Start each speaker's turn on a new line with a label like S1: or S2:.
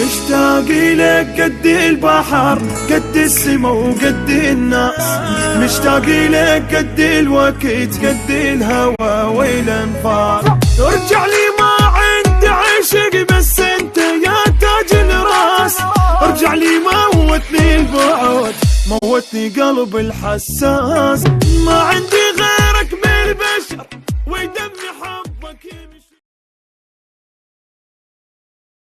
S1: مشتاق لك قد البحر قد السما وقد الناس، مشتاق لك قد الوقت قد الهوى والانفاس. ارجع لي ما عندي عشق بس انت يا تاج الراس، ارجع لي موتني البعد موتني قلب الحساس، ما عندي